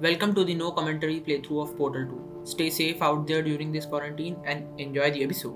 Welcome to the no commentary playthrough of Portal 2. Stay safe out there during this quarantine and enjoy the episode.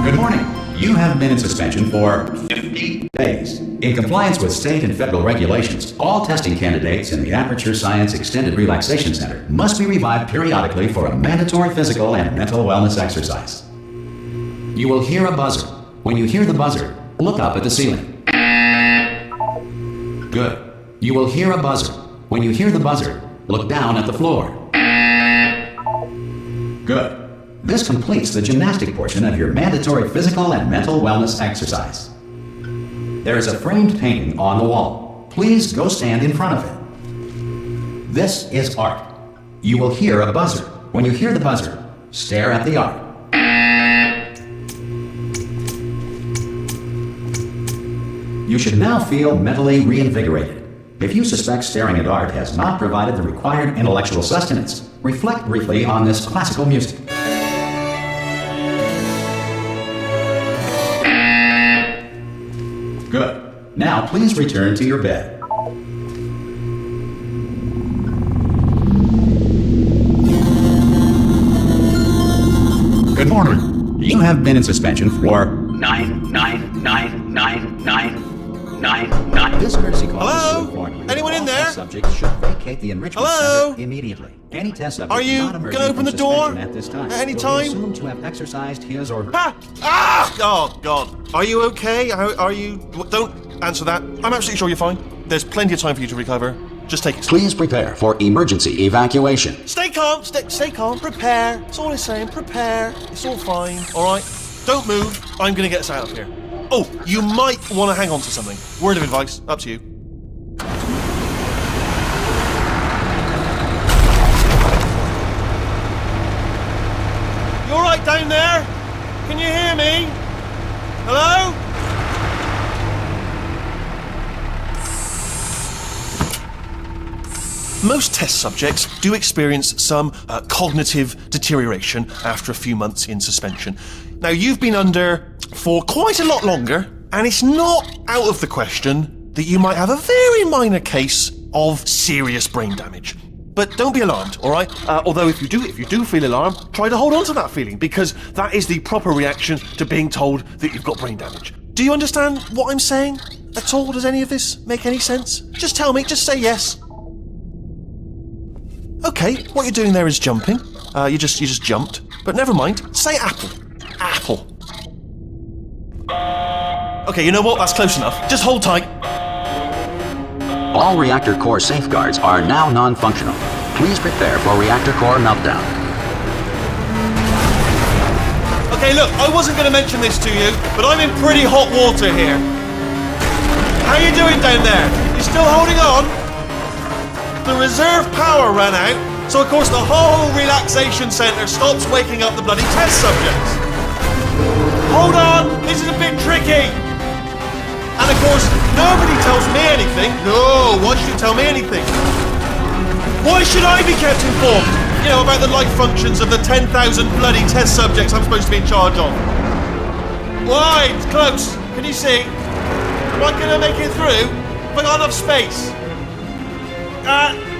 Good morning. You have been in suspension for 50 days. In compliance with state and federal regulations, all testing candidates in the Aperture Science Extended Relaxation Center must be revived periodically for a mandatory physical and mental wellness exercise. You will hear a buzzer. When you hear the buzzer, look up at the ceiling. Good. You will hear a buzzer. When you hear the buzzer, look down at the floor. Good. This completes the gymnastic portion of your mandatory physical and mental wellness exercise. There is a framed painting on the wall. Please go stand in front of it. This is art. You will hear a buzzer. When you hear the buzzer, stare at the art. You should now feel mentally reinvigorated. If you suspect staring at art has not provided the required intellectual sustenance, reflect briefly on this classical music. Good. Now please return to your bed. Good morning. You have been in suspension for 9999999. This courtesy call is to inform you. Anyone in there? All subjects should vacate the enrichment Hello? center immediately. Any test subject Are you not emerging gonna open from the door suspension at this time at any will be time? assumed to have exercised his or her. Oh, God. Are you okay? Are you... Don't answer that. I'm absolutely sure you're fine. There's plenty of time for you to recover. Just take it. Please prepare for emergency evacuation. Stay calm. Stay calm. Prepare. That's all I'm saying. Prepare. It's all fine. All right? Don't move. I'm going to get us out of here. Oh, you might want to hang on to something. Word of advice. Up to you. You all right down there? Can you hear me? Hello? Most test subjects do experience some cognitive deterioration after a few months in suspension. Now, you've been under for quite a lot longer, and it's not out of the question that you might have a very minor case of serious brain damage. But don't be alarmed, all right? Although if you do feel alarmed, try to hold on to that feeling, because that is the proper reaction to being told that you've got brain damage. Do you understand what I'm saying at all? Does any of this make any sense? Just tell me, just say yes. Okay, what you're doing there is jumping. You just jumped. But never mind. Say apple. Apple. Okay, you know what? That's close enough. Just hold tight. All reactor core safeguards are now non-functional. Please prepare for reactor core meltdown. Okay, look, I wasn't going to mention this to you, but I'm in pretty hot water here. How you doing down there? You still holding on? The reserve power ran out, so of course the whole relaxation centre stops waking up the bloody test subjects. Hold on, this is a bit tricky. And of course, nobody tells me anything. No, why should you tell me anything? Why should I be kept informed? You know, about the life functions of the 10,000 bloody test subjects I'm supposed to be in charge of. Why? It's close. Can you see? Am I going to make it through? Have I got enough space?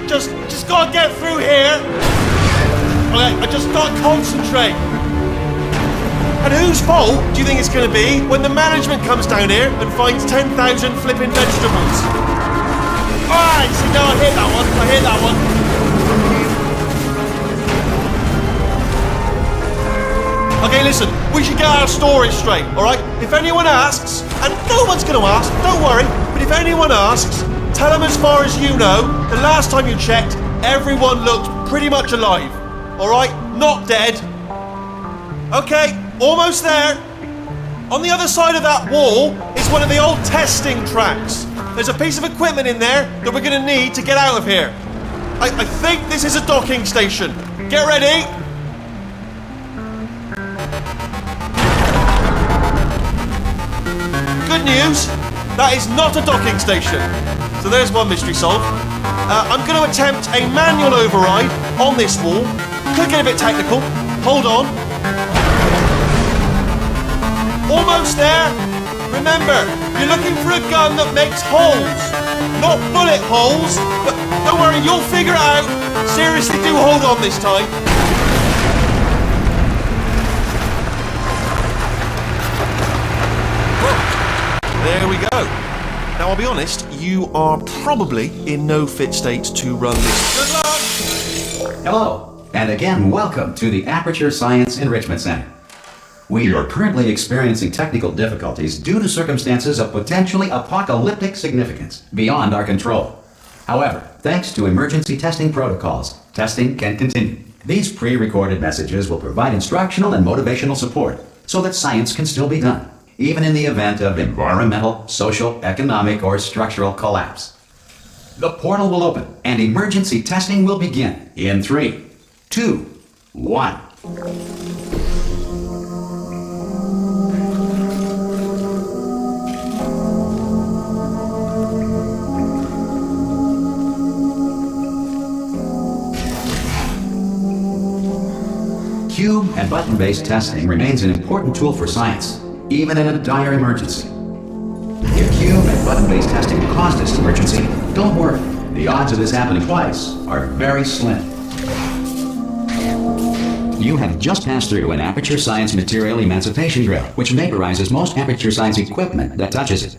Just gotta get through here. Okay, I just gotta concentrate. And whose fault do you think it's gonna be when the management comes down here and finds 10,000 flipping vegetables? Alright, see, now I hit that one. Okay, listen, we should get our stories straight, alright? If anyone asks, and no one's gonna ask, don't worry, but if anyone asks, tell them as far as you know, the last time you checked, everyone looked pretty much alive. Alright? Not dead. Okay, almost there. On the other side of that wall is one of the old testing tracks. There's a piece of equipment in there that we're going to need to get out of here. I think this is a docking station. Get ready. news, that is not a docking station. So there's one mystery solved. I'm going to attempt a manual override on this wall. Could get a bit technical. Hold on. Almost there. Remember, you're looking for a gun that makes holes. Not bullet holes, but don't worry, you'll figure it out. Seriously, do hold on this time. There we go. Now, I'll be honest, you are probably in no fit state to run this. Good luck! Hello, and again, welcome to the Aperture Science Enrichment Center. We are currently experiencing technical difficulties due to circumstances of potentially apocalyptic significance beyond our control. However, thanks to emergency testing protocols, testing can continue. These pre-recorded messages will provide instructional and motivational support so that science can still be done, even in the event of environmental, social, economic, or structural collapse. The portal will open and emergency testing will begin in 3, 2, 1. Cube and button-based testing remains an important tool for science, even in a dire emergency. If cube and button-based testing caused this emergency, don't worry. The odds of this happening twice are very slim. You have just passed through an Aperture Science material emancipation drill, which vaporizes most Aperture Science equipment that touches it.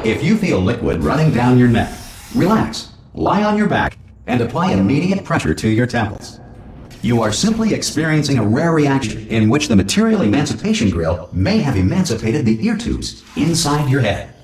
If you feel liquid running down your neck, relax, lie on your back, and apply immediate pressure to your temples. You are simply experiencing a rare reaction in which the material emancipation grill may have emancipated the ear tubes inside your head.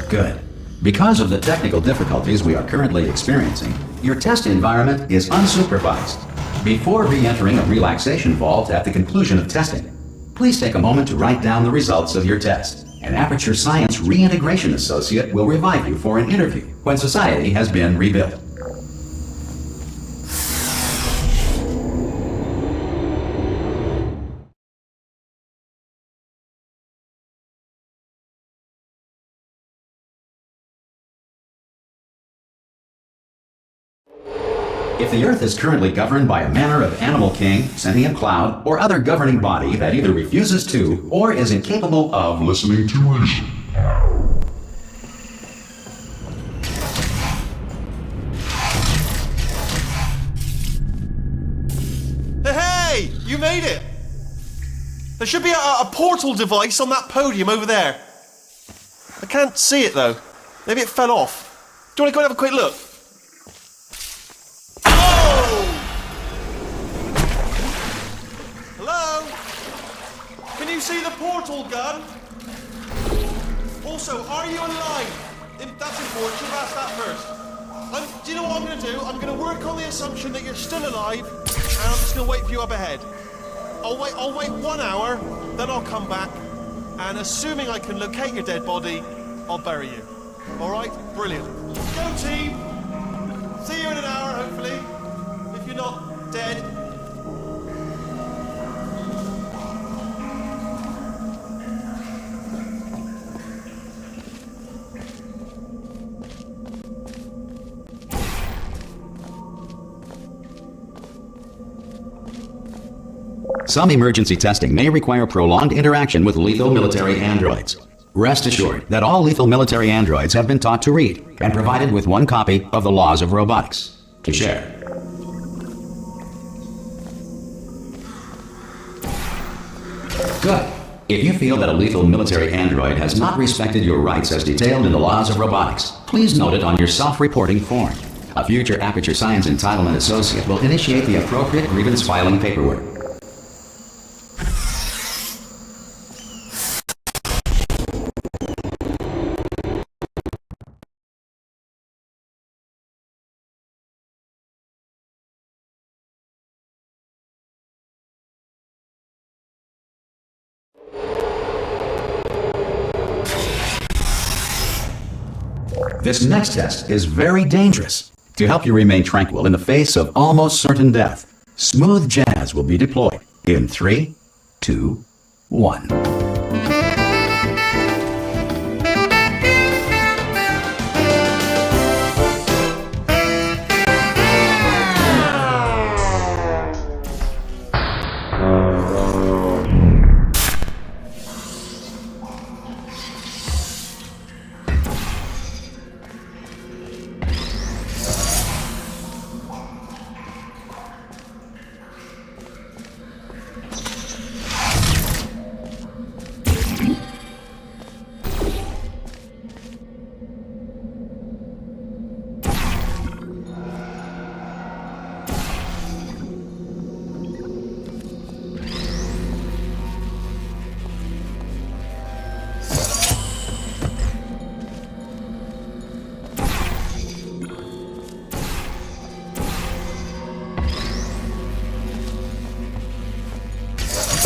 Good. Because of the technical difficulties we are currently experiencing, your test environment is unsupervised. Before re-entering a relaxation vault at the conclusion of testing, please take a moment to write down the results of your test. An Aperture Science Reintegration Associate will revive you for an interview when society has been rebuilt. If the Earth is currently governed by a manner of animal king, sentient cloud, or other governing body that either refuses to or is incapable of listening to reason, Hey! You made it! There should be a portal device on that podium over there. I can't see it though. Maybe it fell off. Do you want to go and have a quick look? Can you see the portal gun? Also, are you alive? That's important, you've asked that first. Do you know what I'm going to do? I'm going to work on the assumption that you're still alive, and I'm just going to wait for you up ahead. I'll wait 1 hour, then I'll come back, and assuming I can locate your dead body, I'll bury you. Alright? Brilliant. Go team! See you in an hour, hopefully. If you're not dead. Some emergency testing may require prolonged interaction with lethal military androids. Rest assured that all lethal military androids have been taught to read and provided with one copy of the Laws of Robotics to share. Good. If you feel that a lethal military android has not respected your rights as detailed in the Laws of Robotics, please note it on your self-reporting form. A future Aperture Science Entitlement Associate will initiate the appropriate grievance filing paperwork. This next test is very dangerous. To help you remain tranquil in the face of almost certain death, smooth jazz will be deployed in 3, 2, 1.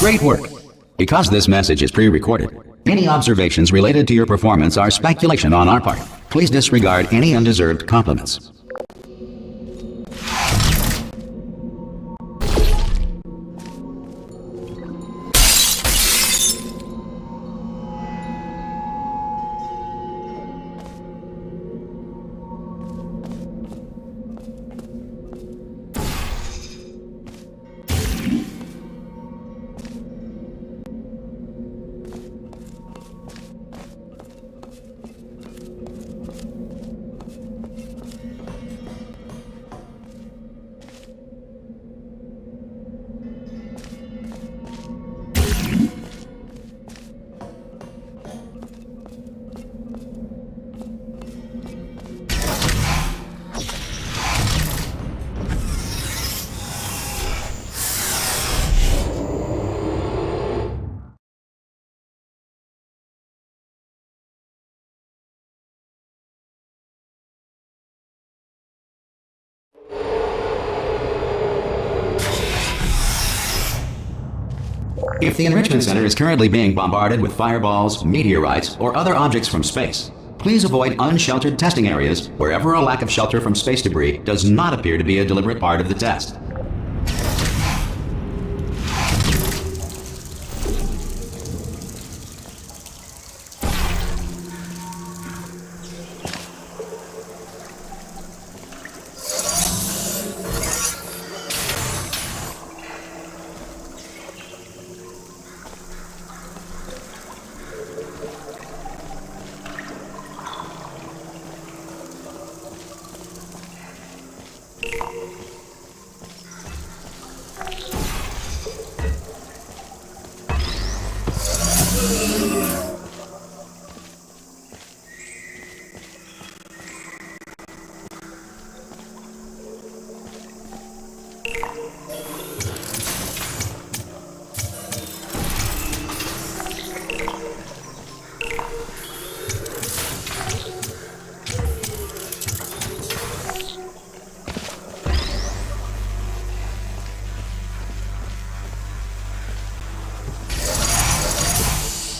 Great work! Because this message is pre-recorded, any observations related to your performance are speculation on our part. Please disregard any undeserved compliments. If the Enrichment Center is currently being bombarded with fireballs, meteorites, or other objects from space, please avoid unsheltered testing areas wherever a lack of shelter from space debris does not appear to be a deliberate part of the test.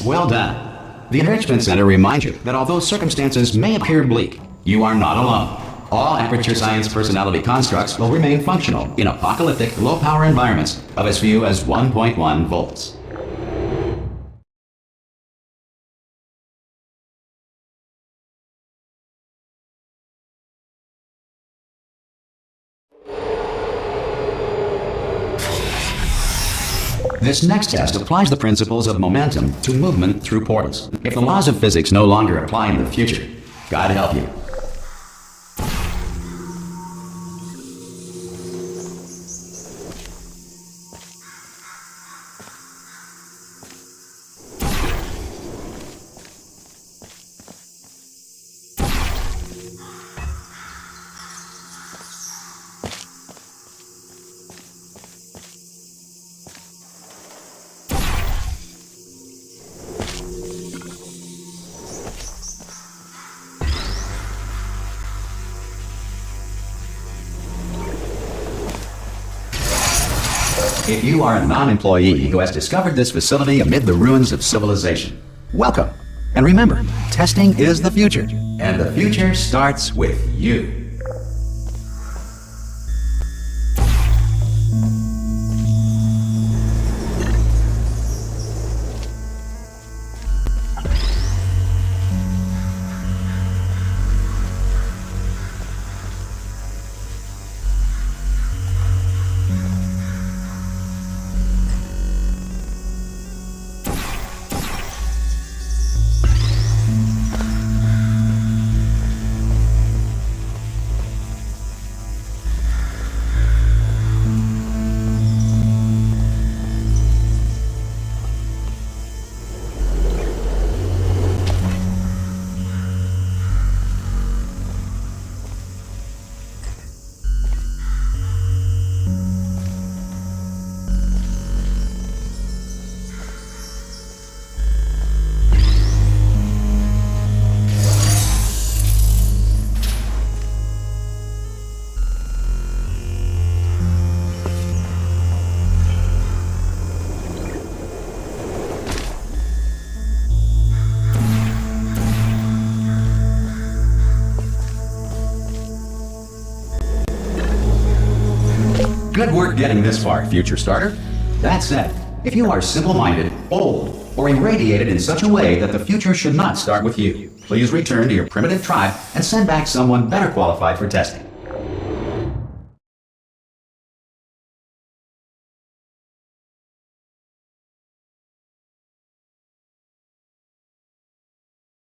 Well done. The Enrichment Center reminds you that although circumstances may appear bleak, you are not alone. All Aperture Science personality constructs will remain functional in apocalyptic, low-power environments of as few as 1.1 volts. This next test applies the principles of momentum to movement through portals. If the laws of physics no longer apply in the future, God help you. If you are a non-employee who has discovered this facility amid the ruins of civilization, welcome. And remember, testing is the future, and the future starts with you. Good work getting this far, future starter. That said, if you are simple-minded, old, or irradiated in such a way that the future should not start with you, please return to your primitive tribe and send back someone better qualified for testing.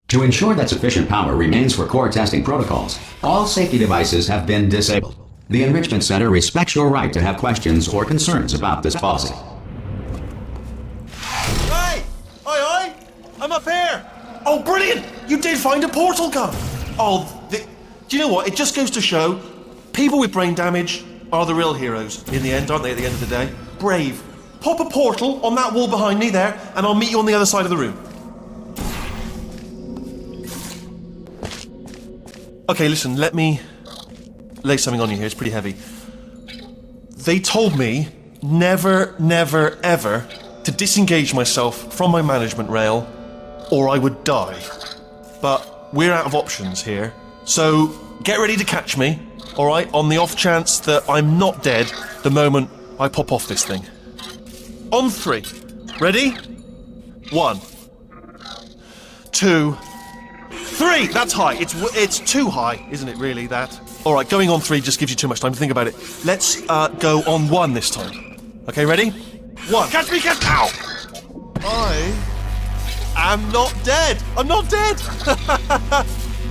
To ensure that sufficient power remains for core testing protocols, all safety devices have been disabled. The Enrichment Center respects your right to have questions or concerns about this policy. Hey! Oi, oi! I'm up here! Oh, brilliant! You did find a portal gun! Oh, do you know what? It just goes to show, people with brain damage are the real heroes in the end, aren't they, at the end of the day? Brave. Pop a portal on that wall behind me there, and I'll meet you on the other side of the room. Okay, listen, let me lay something on you here. It's pretty heavy. They told me never, never, ever to disengage myself from my management rail or I would die. But we're out of options here. So get ready to catch me, alright, on the off chance that I'm not dead the moment I pop off this thing. On 3. Ready? 1, 2, 3! That's high. It's too high, isn't it, really, that? Alright, going on 3 just gives you too much time to think about it. Let's go on 1 this time. Okay, ready? 1. Catch me, catch me! Ow! I am not dead! I'm not dead!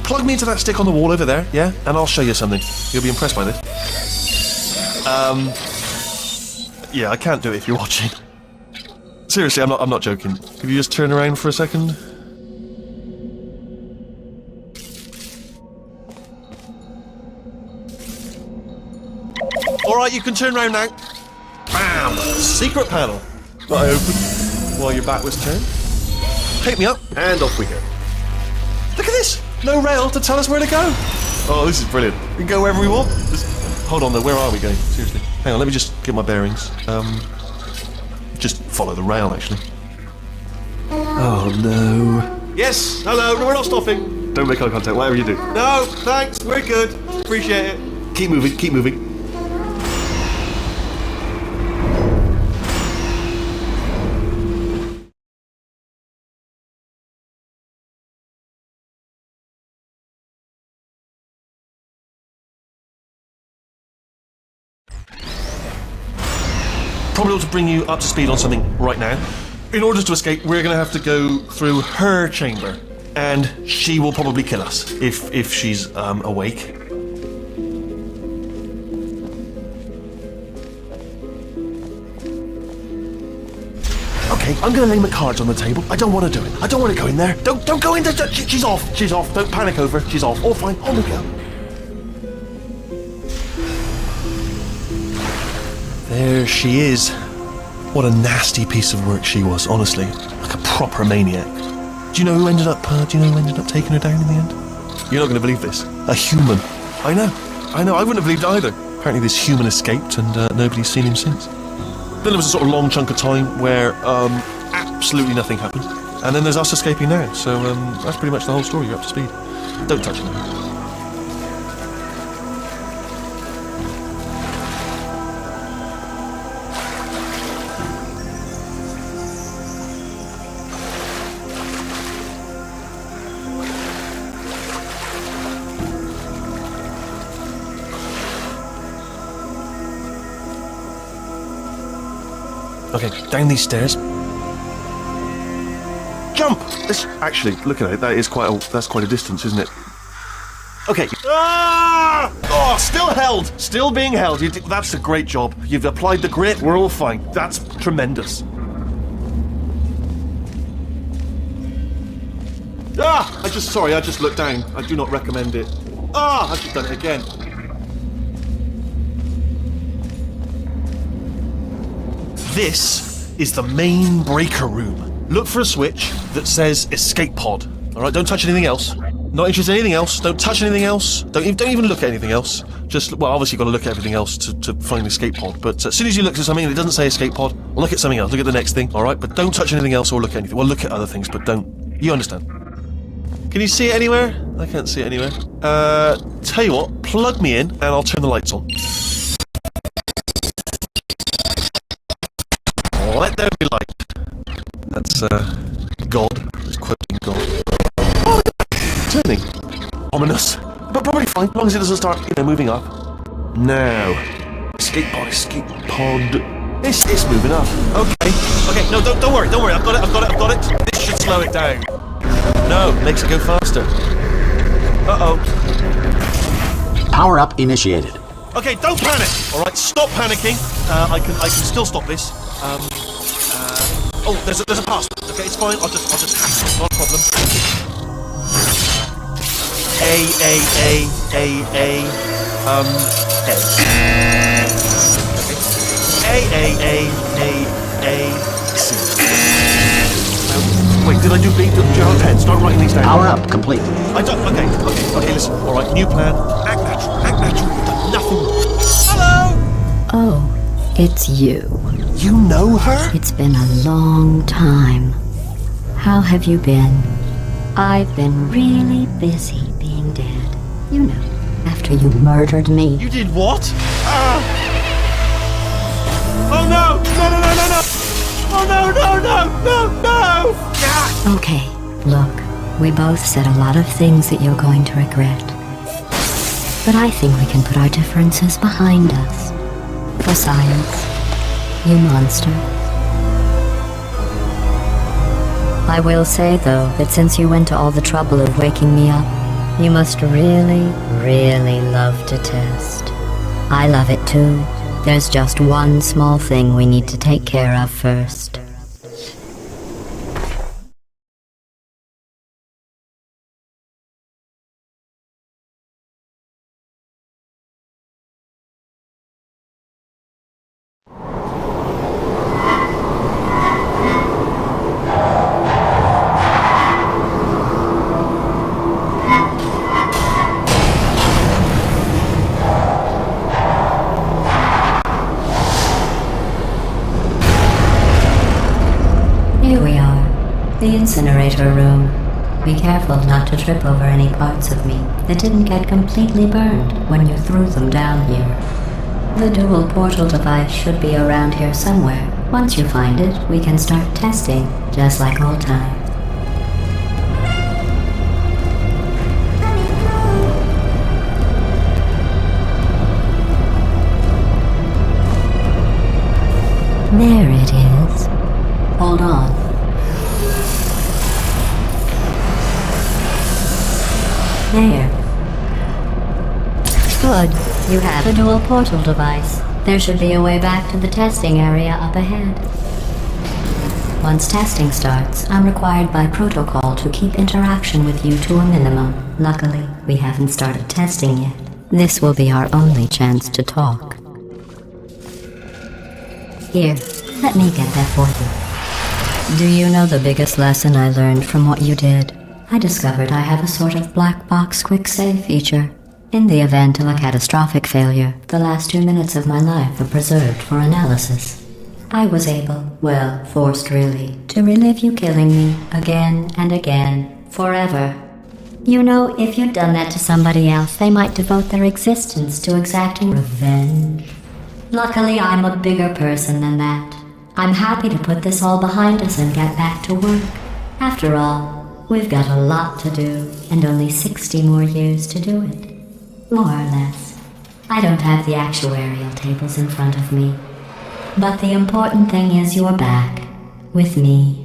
Plug me into that stick on the wall over there, yeah? And I'll show you something. You'll be impressed by this. Yeah, I can't do it if you're watching. Seriously, I'm not joking. Could you just turn around for a second? Alright, you can turn around now. Bam! Secret panel. That I opened while your back was turned. Pick me up, and off we go. Look at this! No rail to tell us where to go. Oh, this is brilliant. We can go wherever we want. Hold on though, where are we going? Seriously. Hang on, let me just get my bearings. Just follow the rail, actually. Oh no. Yes, hello, no, we're not stopping. Don't make eye contact, whatever you do. No, thanks, we're good. Appreciate it. Keep moving, keep moving. probably ought to bring you up to speed on something right now. In order to escape, we're going to have to go through her chamber, and she will probably kill us if she's awake. Okay, I'm going to lay my cards on the table. I don't want to do it. I don't want to go in there. Don't go in there. She's off. She's off. Don't panic over. She's off. All fine. On we go. There she is. What a nasty piece of work she was, honestly. Like a proper maniac. Do you know who ended up taking her down in the end? You're not going to believe this. A human. I know. I wouldn't have believed it either. Apparently this human escaped and nobody's seen him since. Then there was a sort of long chunk of time where absolutely nothing happened. And then there's us escaping now. So that's pretty much the whole story. You're up to speed. Don't touch me. Okay, down these stairs. Jump! Actually, look at it. That's quite a distance, isn't it? Okay. Ah! Oh, still held. Still being held. That's a great job. You've applied the grit. We're all fine. That's tremendous. Ah! I just looked down. I do not recommend it. Ah! I've just done it again. This is the main breaker room. Look for a switch that says escape pod. Alright, don't touch anything else. Not interested in anything else. Don't touch anything else. Don't even look at anything else. Well, obviously you've got to look at everything else to find the escape pod. But as soon as you look at something and it doesn't say escape pod, look at something else. Look at the next thing, alright? But don't touch anything else or look at anything. Well, look at other things, but don't. You understand. Can you see it anywhere? I can't see it anywhere. Tell you what, plug me in and I'll turn the lights on. Let there be light. That's God. It's quoting God. Oh, turning. Ominous. But probably fine, as long as it doesn't start, moving up. Now. Escape pod. It's moving up. Okay, no, don't worry. I've got it. This should slow it down. No, makes it go faster. Uh-oh. Power up initiated. Okay, don't panic. Alright, stop panicking. I can still stop this. Oh, there's a password. Okay, it's fine. I'll just hack it. Not a problem. A. C. Wait, did I do B? Do you have a pen? Start writing these down. Power up complete. I don't. Okay. Listen. All right, new plan. Act natural. You've done nothing. Hello. Oh, it's you. You know her? It's been a long time. How have you been? I've been really busy being dead. You know, after you murdered me. You did what? Oh no! No! Oh no! Okay, look, we both said a lot of things that you're going to regret. But I think we can put our differences behind us. For science. You monster. I will say, though, that since you went to all the trouble of waking me up, you must really, really love to test. I love it too. There's just one small thing we need to take care of first. Here we are, the incinerator room. Be careful not to trip over any parts of me that didn't get completely burned when you threw them down here. The dual portal device should be around here somewhere. Once you find it, we can start testing, just like old times. There it is. Hold on. There. Good. You have a dual portal device. There should be a way back to the testing area up ahead. Once testing starts, I'm required by protocol to keep interaction with you to a minimum. Luckily, we haven't started testing yet. This will be our only chance to talk. Here, let me get that for you. Do you know the biggest lesson I learned from what you did? I discovered I have a sort of black box quick save feature. In the event of a catastrophic failure, the last 2 minutes of my life are preserved for analysis. I was able, well, forced really, to relive you killing me again and again, forever. You know, if you'd done that to somebody else, they might devote their existence to exacting revenge. Luckily, I'm a bigger person than that. I'm happy to put this all behind us and get back to work. After all, we've got a lot to do, and only 60 more years to do it. More or less. I don't have the actuarial tables in front of me. But the important thing is you're back, with me.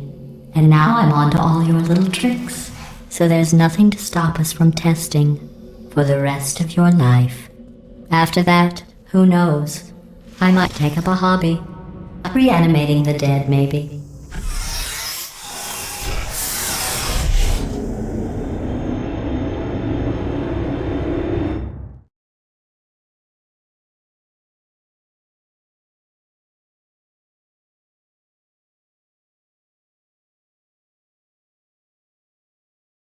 And now I'm on to all your little tricks. So there's nothing to stop us from testing for the rest of your life. After that, who knows? I might take up a hobby. Reanimating the dead, maybe.